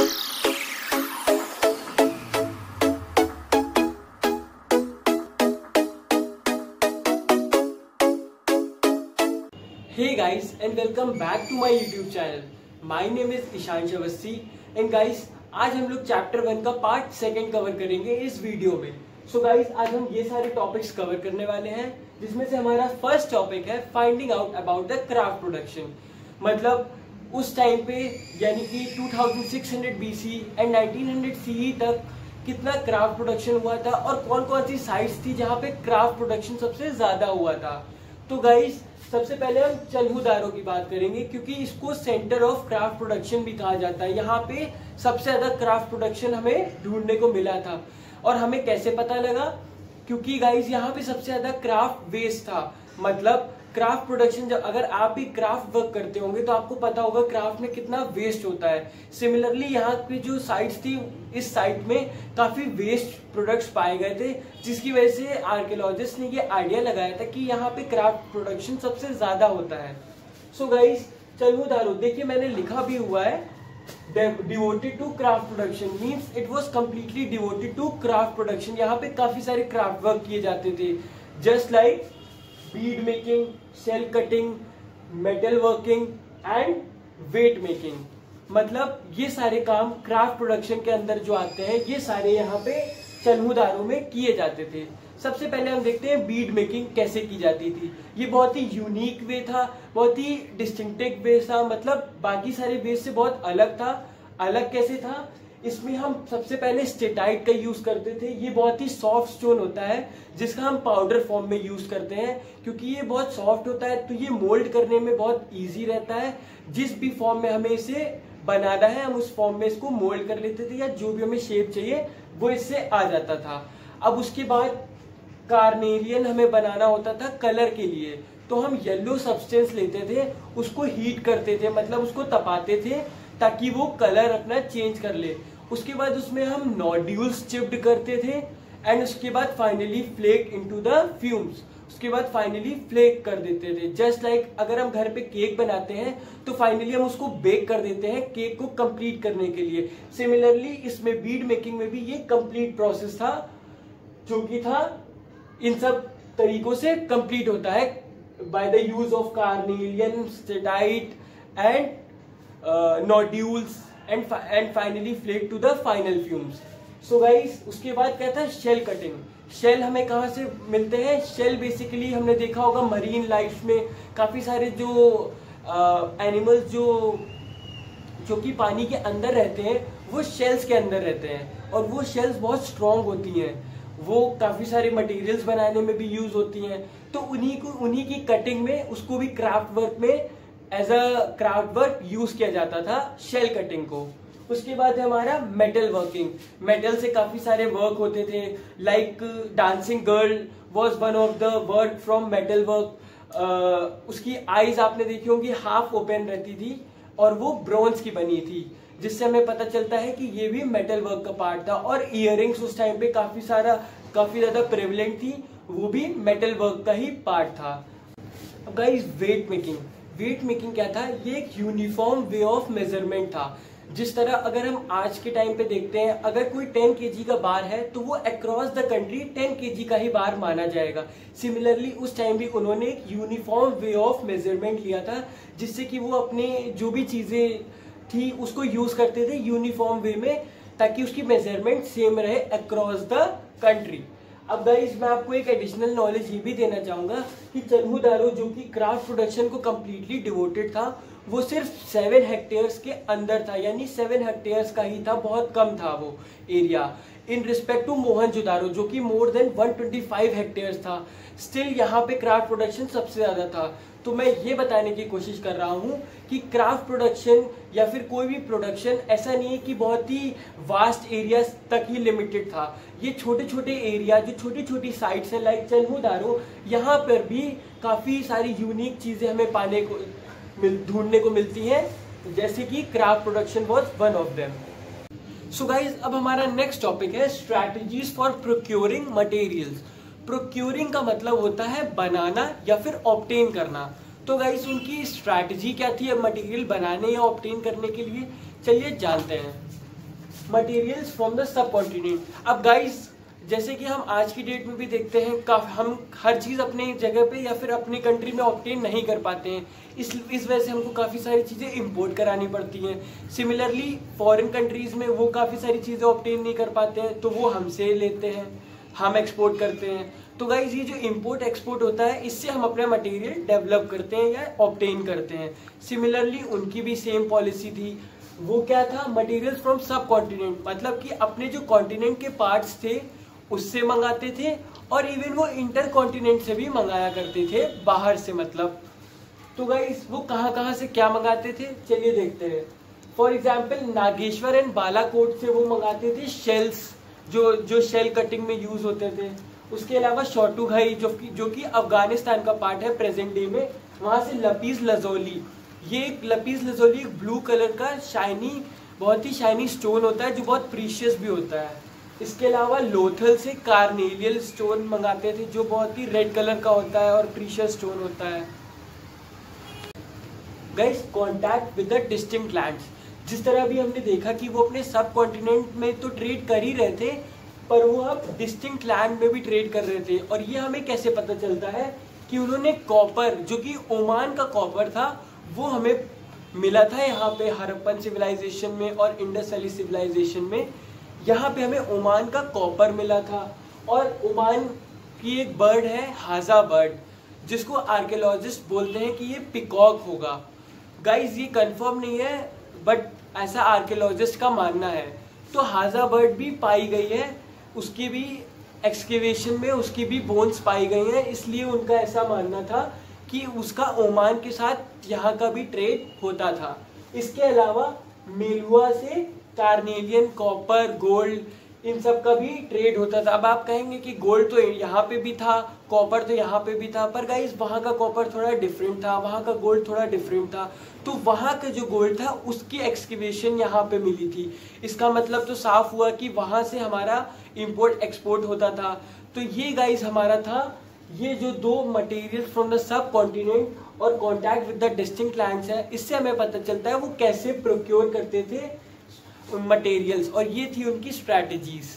Hey guys and welcome back to my YouTube channel. My name is Ishan Awasthi and guys आज हम लोग chapter 1 का part 2 cover करेंगे इस वीडियो में. So guys आज हम ये सारे टॉपिक्स कवर करने वाले हैं जिसमें से हमारा फर्स्ट टॉपिक है finding out about the craft production. मतलब उस टाइम पे यानी कि 2600 BC एंड 1900 CE तक कितना क्राफ्ट प्रोडक्शन हुआ था और कौन कौन सी साइट्स थी जहाँ पे क्राफ्ट प्रोडक्शन सबसे ज्यादा हुआ था. तो गाइस सबसे पहले हम चन्हूदारो की बात करेंगे क्योंकि इसको सेंटर ऑफ क्राफ्ट प्रोडक्शन भी कहा जाता है. यहाँ पे सबसे ज्यादा क्राफ्ट प्रोडक्शन हमें ढूंढने को मिला था. और हमें कैसे पता लगा? क्योंकि गाइस यहाँ पे सबसे ज्यादा क्राफ्ट वेस्ट था. मतलब क्राफ्ट प्रोडक्शन जब अगर आप भी क्राफ्ट वर्क करते होंगे तो आपको पता होगा क्राफ्ट में कितना वेस्ट होता है. सिमिलरली यहाँ की जो साइट्स थी इस साइट में काफी वेस्ट प्रोडक्ट्स पाए गए थे जिसकी वजह से आर्कियोलॉजिस्ट ने ये आइडिया लगाया था कि यहाँ पे क्राफ्ट प्रोडक्शन सबसे ज्यादा होता है. सो गाइस चन्हूदारो देखिए मैंने लिखा भी हुआ है devoted to craft production means it was completely devoted to craft production. यहाँ पे काफी सारे क्राफ्ट वर्क किए जाते थे just like bead making, shell cutting, metal working and weight making. मतलब ये सारे काम क्राफ्ट प्रोडक्शन के अंदर जो आते हैं ये सारे यहाँ पे चन्हूदारो में किए जाते थे. सबसे पहले हम देखते हैं बीड मेकिंग कैसे की जाती थी. ये बहुत ही यूनिक वे था, बहुत ही डिस्टिंक्टिव वे था. मतलब बाकी सारे वे से बहुत अलग था. अलग कैसे था? इसमें हम सबसे पहले स्टेटाइट का यूज करते थे. ये बहुत ही सॉफ्ट स्टोन होता है जिसका हम पाउडर फॉर्म में यूज करते हैं क्योंकि ये बहुत सॉफ्ट होता है तो ये मोल्ड करने में बहुत इजी रहता है. जिस भी फॉर्म में हमें इसे बनाना है हम उस फॉर्म में इसको मोल्ड कर लेते थे या जो भी हमें शेप चाहिए वो इससे आ जाता था. अब उसके बाद कार्नेरियन हमें बनाना होता था कलर के लिए तो हम येलो सब्सटेंस लेते थे, उसको हीट करते थे, मतलब उसको तपाते थे ताकि वो कलर अपना चेंज कर ले. उसके बाद उसमें हम नोड्यूल्स चिप्ड करते थे एंड उसके बाद finally flake into the fumes. उसके बाद फाइनली फ्लेक कर देते थे. जस्ट लाइक अगर हम घर पे केक बनाते हैं तो फाइनली हम उसको बेक कर देते हैं केक को कंप्लीट करने के लिए. सिमिलरली इसमें बीड मेकिंग में भी ये कंप्लीट प्रोसेस था जो कि था इन सब तरीकों से कंप्लीट होता है by the use of carnelian, steatite and nodules and finally flake to the final fumes. So guys उसके बाद क्या था? Shell cutting. शेल हमें कहाँ से मिलते हैं? शेल बेसिकली हमने देखा होगा मरीन लाइफ में काफी सारे जो एनिमल्स जो कि पानी के अंदर रहते हैं वो शेल्स के अंदर रहते हैं और वो शेल्स बहुत स्ट्रॉन्ग होती हैं. वो काफी सारे मटेरियल्स बनाने में भी यूज होती हैं. तो उन्हीं की कटिंग में उसको भी क्राफ्ट वर्क में as a craft work use किया जाता था शेल कटिंग को. उसके बाद है हमारा मेटल वर्किंग. मेटल से काफी सारे वर्क होते थे like dancing girl was one of the work from metal work. उसकी आईज आपने देखी होंगी हाफ ओपन रहती थी और वो ब्रोंज की बनी थी जिससे हमें पता चलता है कि ये भी मेटल वर्क का पार्ट था. और इयरिंग्स उस टाइम पे काफी ज्यादा प्रेवलेंट थी, वो भी मेटल वर्क का ही पार्ट था. अब गाइस वेट मेकिंग क्या था? ये एक यूनिफॉर्म वे ऑफ मेजरमेंट था. जिस तरह अगर हम आज के टाइम पे देखते हैं अगर कोई 10 kg का बार है तो वो अक्रॉस द कंट्री 10 kg का ही बार माना जाएगा. सिमिलरली उस टाइम भी उन्होंने एक यूनिफॉर्म वे ऑफ मेजरमेंट लिया था जिससे कि वो अपने जो भी चीजें थी उसको यूज करते थे यूनिफॉर्म वे में ताकि उसकी मेजरमेंट सेम रहे अक्रॉस द कंट्री. अब गाइस मैं आपको एक एडिशनल नॉलेज ये भी देना चाहूंगा कि चन्हूदारो जो कि क्राफ्ट प्रोडक्शन को कम्प्लीटली डिवोटेड था वो सिर्फ 7 हेक्टेयर्स के अंदर था. यानी 7 हेक्टेयर्स का ही था, बहुत कम था वो area in respect to Mohenjodaro जो कि मोर देन 125 हेक्टेयर्स था. स्टिल यहाँ पे क्राफ्ट प्रोडक्शन सबसे ज्यादा था. तो मैं ये बताने की कोशिश कर रहा हूँ कि क्राफ्ट प्रोडक्शन या फिर कोई भी प्रोडक्शन ऐसा नहीं है कि बहुत ही वास्ट एरिया तक ही लिमिटेड था. ये छोटे छोटे एरिया जो छोटी छोटी साइट्स हैं लाइक चन्हूदारो यहाँ पर भी काफी सारी यूनिक चीजें हमें ढूंढने को मिलती हैं जैसे कि craft production was one of them. So guys अब हमारा नेक्स्ट टॉपिक है strategies for procuring materials. Procuring का मतलब होता है बनाना या फिर ऑब्टेन करना. तो गाइस उनकी स्ट्रैटेजी क्या थी अब मटेरियल बनाने या ऑब्टेन करने के लिए? चलिए जानते हैं. मटेरियल्स फ्रॉम द सब कॉन्टिनेंट। अब गाइस जैसे कि हम आज की डेट में भी देखते हैं हम हर चीज़ अपने जगह पे या फिर अपनी कंट्री में ऑब्टेन नहीं कर पाते हैं, इस वजह से हमको काफ़ी सारी चीज़ें इंपोर्ट करानी पड़ती हैं। सिमिलरली फॉरेन कंट्रीज़ में वो काफ़ी सारी चीज़ें ऑब्टेन नहीं कर पाते हैं तो वो हमसे लेते हैं, हम एक्सपोर्ट करते हैं। तो गाइज ये जो इंपोर्ट एक्सपोर्ट होता है इससे हम अपना मटेरियल डेवलप करते हैं या ऑब्टेन करते हैं। सिमिलरली उनकी भी सेम पॉलिसी थी। वो क्या था, मटेरियल्स फ्रॉम सब कॉन्टिनेंट, मतलब कि अपने जो कॉन्टिनेंट के पार्ट्स थे उससे मंगाते थे और इवन वो इंटर कॉन्टिनेंट से भी मंगाया करते थे बाहर से। मतलब तो गाइस वो कहाँ से क्या मंगाते थे चलिए देखते हैं। For example Nageshwar and Balakot से वो मंगाते थे शेल्स, जो शेल कटिंग में यूज होते थे। उसके अलावा शॉटुघाई जो कि अफगानिस्तान का पार्ट है प्रेजेंट डे में, वहां से लपीस लजोली, ये लपीस लजोली एक ब्लू कलर का बहुत ही शाइनी स्टोन होता है जो बहुत प्रीशियस भी होता है। इसके अलावा लोथल से कार्नेलियल स्टोन मंगाते थे जो बहुत ही रेड कलर का होता है और प्रीशियस स्टोन होता है। Guys contact with the distinct lands, जिस तरह भी हमने देखा कि वो अपने सब कॉन्टिनेंट में तो ट्रेड कर ही रहे थे पर वो अब डिस्टिंक्ट लैंड में भी ट्रेड कर रहे थे। और ये हमें कैसे पता चलता है कि उन्होंने कॉपर, जो कि ओमान का कॉपर था, वो हमें मिला था यहाँ पे हड़प्पन सिविलाइजेशन में और इंडस वैली सिविलाइजेशन में। यहाँ पे हमें ओमान का कॉपर मिला था। और ओमान की एक बर्ड है हाजा बर्ड, जिसको आर्कियोलॉजिस्ट बोलते हैं कि ये पिकॉक होगा। गाइज ये कंफर्म नहीं है बट ऐसा आर्कियोलॉजिस्ट का मानना है। तो हाजा बर्ड भी पाई गई है, उसकी भी एक्सकेवेशन में उसकी भी बोन्स पाई गई हैं, इसलिए उनका ऐसा मानना था कि उसका ओमान के साथ यहाँ का भी ट्रेड होता था। इसके अलावा मेलुआ से कार्नेलियन, कॉपर, गोल्ड, इन सब का भी ट्रेड होता था। अब आप कहेंगे कि गोल्ड तो यहाँ पे भी था, कॉपर तो यहाँ पे भी था, पर गाइस वहाँ का कॉपर थोड़ा डिफरेंट था, वहाँ का गोल्ड थोड़ा डिफरेंट था। तो वहाँ का जो गोल्ड था उसकी एक्सकेवेशन यहाँ पे मिली थी। इसका मतलब तो साफ हुआ कि वहाँ से हमारा इंपोर्ट एक्सपोर्ट होता था। तो ये गाइस हमारा था, ये जो दो material from the subcontinent और contact with the distinct lands है, इससे हमें पता चलता है वो कैसे प्रोक्योर करते थे मटेरियल्स, और ये थी उनकी स्ट्रैटेजीज।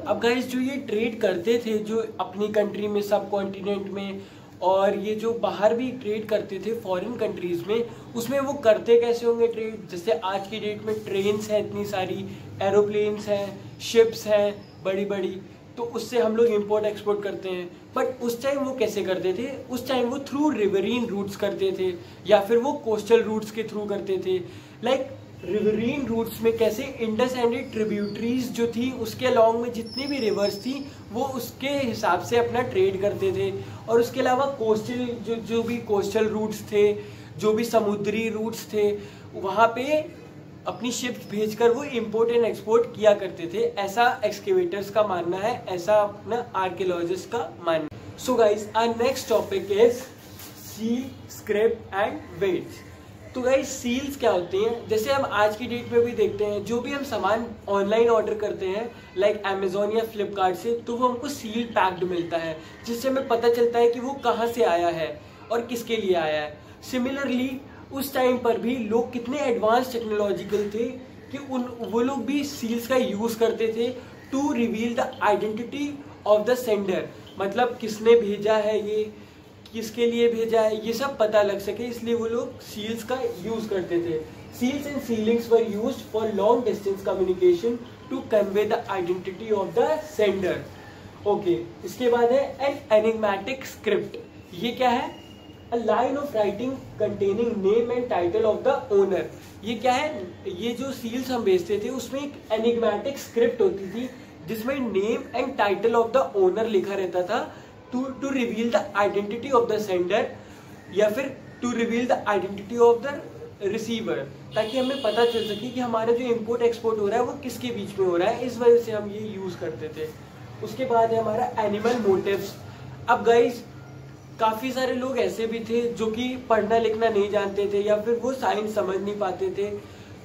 अब गाइस जो ये ट्रेड करते थे जो अपनी कंट्री में सब कॉन्टिनेंट में, और ये जो बाहर भी ट्रेड करते थे फॉरेन कंट्रीज में, उसमें वो करते कैसे होंगे ट्रेड। जैसे आज की डेट में ट्रेन्स हैं इतनी सारी, एरोप्लेन्स हैं, शिप्स हैं बड़ी बड़ी, तो उससे हम लोग इंपोर्ट एक्सपोर्ट करते हैं। बट उस टाइम वो कैसे करते थे, उस टाइम वो थ्रू रिवरीन रूट्स करते थे या फिर वो कोस्टल रूट्स के थ्रू करते थे। लाइक रिवरीन रूट्स में कैसे, इंडस एंड ट्रिब्यूटरीज जो थी उसके अलॉन्ग में जितनी भी रिवर्स थी वो उसके हिसाब से अपना ट्रेड करते थे। और उसके अलावा कोस्टल जो भी कोस्टल रूट्स थे, जो भी समुद्री रूट्स थे, वहाँ पे अपनी शिप्स भेजकर वो इंपोर्ट एंड एक्सपोर्ट किया करते थे। ऐसा एक्सकेवेटर्स का मानना है, ऐसा अपना आर्कियोलॉजिस्ट का मानना है। So guys our next topic is seal, scrap and weights. तो गाइस सील्स क्या होती हैं, जैसे हम आज की डेट में भी देखते हैं, जो भी हम सामान ऑनलाइन ऑर्डर करते हैं लाइक अमेजोन या फ्लिपकार्ट से, तो वो हमको सील पैक्ड मिलता है, जिससे हमें पता चलता है कि वो कहाँ से आया है और किसके लिए आया है। सिमिलरली उस टाइम पर भी लोग कितने एडवांस टेक्नोलॉजिकल थे कि वो लोग भी सील्स का यूज करते थे to reveal the identity of the sender, मतलब किसने भेजा है, ये किसके लिए भेजा है, ये सब पता लग सके, इसलिए वो लोग सील्स का यूज करते थे। Seals and sealings were used for long distance communication to convey the identity of the sender. Okay, इसके बाद है एन एनिग्मेटिक स्क्रिप्ट। ये क्या है, a line of writing containing name and title of the owner. ये क्या है, ये जो सील्स हम भेजते थे उसमें एक एनिग्मेटिक स्क्रिप्ट होती थी जिसमें name and title of the owner लिखा रहता था to reveal the identity of the sender या फिर to reveal the identity of the receiver, ताकि हमें पता चल सके कि हमारा जो इंपोर्ट एक्सपोर्ट हो रहा है वो किसके बीच में हो रहा है। इस वजह से हम ये यूज करते थे। उसके बाद है हमारा एनिमल मोटिव्स। अब गाइस काफी सारे लोग ऐसे भी थे जो कि पढ़ना लिखना नहीं जानते थे या फिर वो साइंस समझ नहीं पाते थे,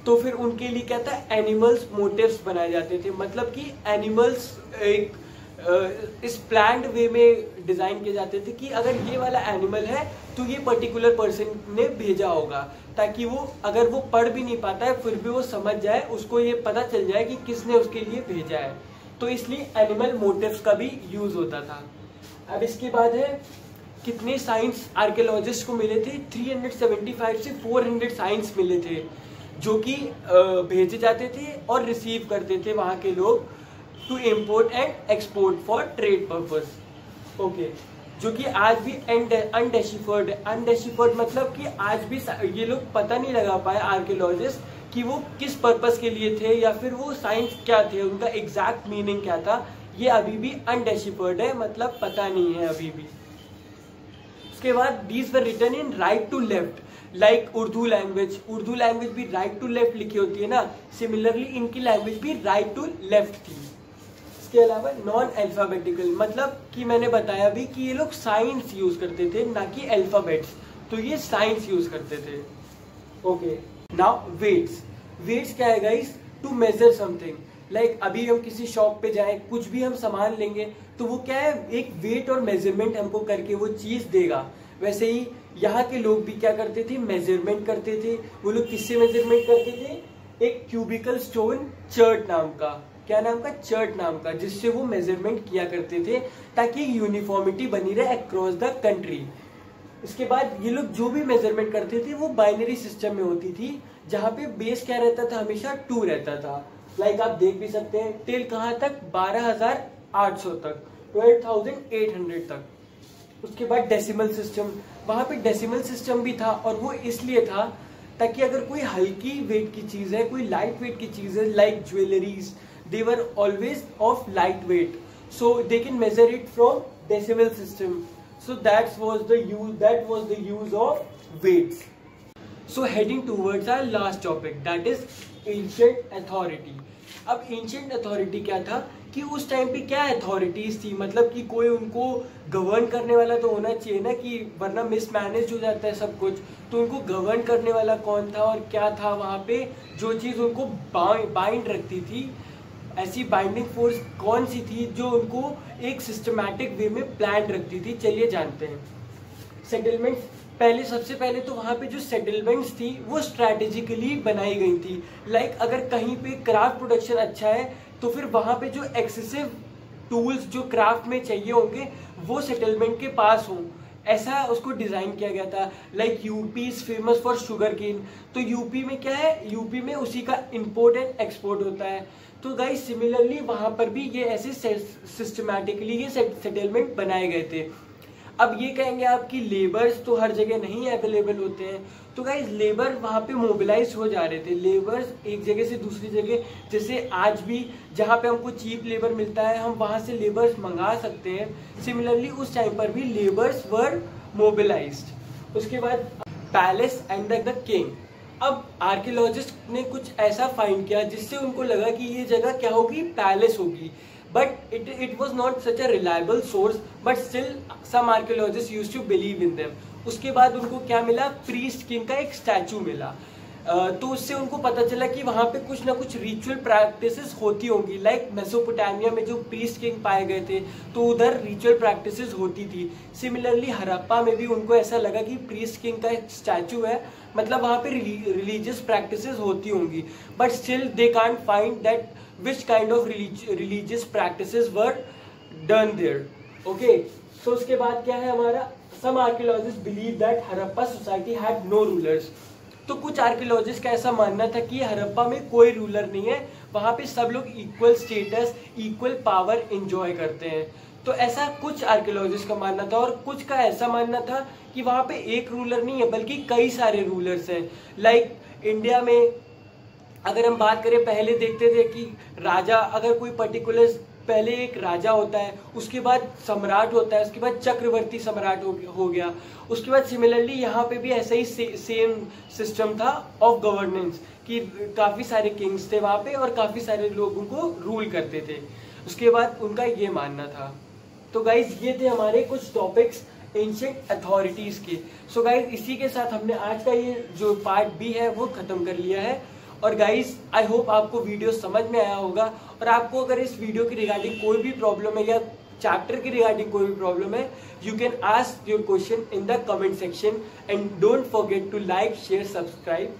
तो फिर उनके लिए क्या था, एनिमल्स मोटिव्स बनाए जाते थे। मतलब कि एनिमल्स एक इस प्लान्ड वे में डिजाइन किए जाते थे कि अगर ये वाला एनिमल है तो ये पर्टिकुलर पर्सन ने भेजा होगा, ताकि वो अगर वो पढ़ भी नहीं पाता है फिर भी वो समझ जाए, उसको ये पता चल जाए कि किसने उसके लिए भेजा है। तो इसलिए एनिमल मोटिव्स का भी यूज होता था। अब इसके बाद है कितने साइंस आर्कियोलॉजिस्ट को मिले थे, 375 से 400 साइंस मिले थे जो कि भेजे जाते थे और रिसीव करते थे वहाँ के लोग to import and export for trade purpose. Okay, जो कि आज भी अनडेसिफर्ड है। अनडेसिफर्ड मतलब कि आज भी ये लोग पता नहीं लगा पाए आर्कियोलॉजिस्ट कि वो किस पर्पस के लिए थे या फिर वो साइंस क्या थे, उनका एग्जैक्ट मीनिंग क्या था, ये अभी भी अनडेसिफर्ड है, मतलब पता नहीं है अभी भी। उसके बाद these were written in right to left, like Urdu language भी राइट टू लेफ्ट लिखी होती है ना, सिमिलरली इनकी लैंग्वेज भी राइट टू लेफ्ट थी। इसके अलावा नॉन अल्फाबेटिकल, मतलब कि मैंने बताया भी कि ये लोग साइंस यूज करते थे ना कि अल्फाबेट्स, तो ये साइंस यूज करते थे। ओके, नाउ वेट्स क्या है guys, to measure something. Like अभी हम किसी शॉप पे जाएं, कुछ भी हम सामान लेंगे तो वो क्या है, एक वेट और मेजरमेंट हमको करके वो चीज देगा। वैसे ही यहाँ के लोग भी क्या करते थे, मेजरमेंट करते थे। वो लोग किससे मेजरमेंट करते थे, एक क्यूबिकल स्टोन चर्ट नाम का, क्या नाम का, चर्ट नाम का, जिससे वो मेजरमेंट किया करते थे ताकि यूनिफॉर्मिटी बनी रहे अक्रॉस द कंट्री। इसके बाद ये लोग जो भी मेजरमेंट करते थे वो बाइनरी सिस्टम में होती थी, जहाँ पे बेस क्या रहता था, हमेशा 2 रहता था। लाइक आप देख भी सकते हैं टिल कहाँ तक, 12,800 तक, 12,800 तक। उसके बाद डेसिमल सिस्टम, वहां पे डेसिमल सिस्टम भी था और वो इसलिए था ताकि अगर कोई हल्की वेट की चीज है, कोई लाइट वेट की चीज है, like jewelleries, they were always of light weight, so they can measure it from decimal system. So that was the use of weights. So heading towards our last topic, that is ancient authority. अब ancient authority क्या था कि उस time पे क्या authorities थी, मतलब कि कोई उनको गवर्न करने वाला तो होना चाहिए ना, कि वरना मिसमैनेज हो जाता है सब कुछ। तो उनको गवर्न करने वाला कौन था और क्या था वहाँ पे, जो चीज़ उनको बाइंड रखती थी, ऐसी बाइंडिंग फोर्स कौन सी थी जो उनको एक सिस्टमैटिक वे में प्लान रखती थी। चलिए जानते हैं। सेटलमेंट्स, सबसे पहले तो वहाँ पे जो सेटलमेंट्स थी वो स्ट्रैटेजिकली बनाई गई थी। लाइक अगर कहीं पे क्राफ्ट प्रोडक्शन अच्छा है तो फिर वहाँ पे जो एक्सेसिव टूल्स जो क्राफ्ट में चाहिए होंगे वो सेटलमेंट के पास हों, ऐसा उसको डिजाइन किया गया था। Like UP is famous for sugar cane, तो यूपी में क्या है, यूपी में उसी का इंपोर्ट एंड एक्सपोर्ट होता है। तो गाइस सिमिलरली वहां पर भी ये ऐसे सिस्टमैटिकली ये सेटलमेंट बनाए गए थे। अब ये कहेंगे आप कि लेबर्स तो हर जगह नहीं अवेलेबल होते हैं, तो गाइस लेबर वहाँ पे मोबिलाइज हो जा रहे थे। लेबर्स एक जगह से दूसरी जगह, जैसे आज भी जहाँ पे हमको चीप लेबर मिलता है हम वहाँ से लेबर्स मंगा सकते हैं, सिमिलरली उस टाइम पर भी लेबर्स वर मोबिलाइज्ड। उसके बाद पैलेस एंड द किंग। अब आर्कियोलॉजिस्ट ने कुछ ऐसा फाइंड किया जिससे उनको लगा कि ये जगह क्या होगी, पैलेस होगी, but it was not such a reliable source, but still some archaeologist used to believe in them. उसके बाद उनको क्या मिला, प्रीस्ट किंग का एक स्टैचू मिला। तो उससे उनको पता चला कि वहाँ पे कुछ ना कुछ रिचुअल प्रैक्टिसेस होती होंगी। लाइक मेसोपोटामिया में जो प्रीस्ट किंग पाए गए थे तो उधर रिचुअल प्रैक्टिसेस होती थी। सिमिलरली हड़प्पा में भी उनको ऐसा लगा कि प्रीस्ट किंग का एक स्टैचू है, मतलब वहाँ पे रिलीजियस प्रैक्टिसेस होती होंगी, but still they can't find that which kind of religious practices were done there. Okay, so उसके बाद क्या है हमारा, some archaeologist believe that Harappa society had no rulers. तो कुछ आर्कियोलॉजिस्ट का ऐसा मानना था कि हड़प्पा में कोई रूलर नहीं है, वहां पे सब लोग equal status, equal power enjoy करते हैं। तो ऐसा कुछ आर्कियोलॉजिस्ट का मानना था, और कुछ का ऐसा मानना था कि वहां पे एक रूलर नहीं है बल्कि कई सारे रूलर्स हैं। लाइक इंडिया में अगर हम बात करें, पहले देखते थे कि राजा, अगर कोई पर्टिकुलर, पहले एक राजा होता है, उसके बाद सम्राट होता है, उसके बाद चक्रवर्ती सम्राट हो गया। उसके बाद सिमिलरली यहाँ पे भी ऐसा ही सेम सिस्टम था ऑफ गवर्नेंस, कि काफी सारे किंग्स थे वहाँ पे और काफी सारे लोगों को रूल करते थे। उसके बाद उनका ये मानना था। तो गाइज ये थे हमारे कुछ टॉपिक्स एंशिएंट अथॉरिटीज के। सो गाइज इसी के साथ हमने आज का ये जो पार्ट बी है वो खत्म कर लिया है। और गाइज आई होप आपको वीडियो समझ में आया होगा, और आपको अगर इस वीडियो की रिगार्डिंग कोई भी प्रॉब्लम है या चैप्टर के रिगार्डिंग कोई भी प्रॉब्लम है, you can ask your question in the comment section and don't forget to like share subscribe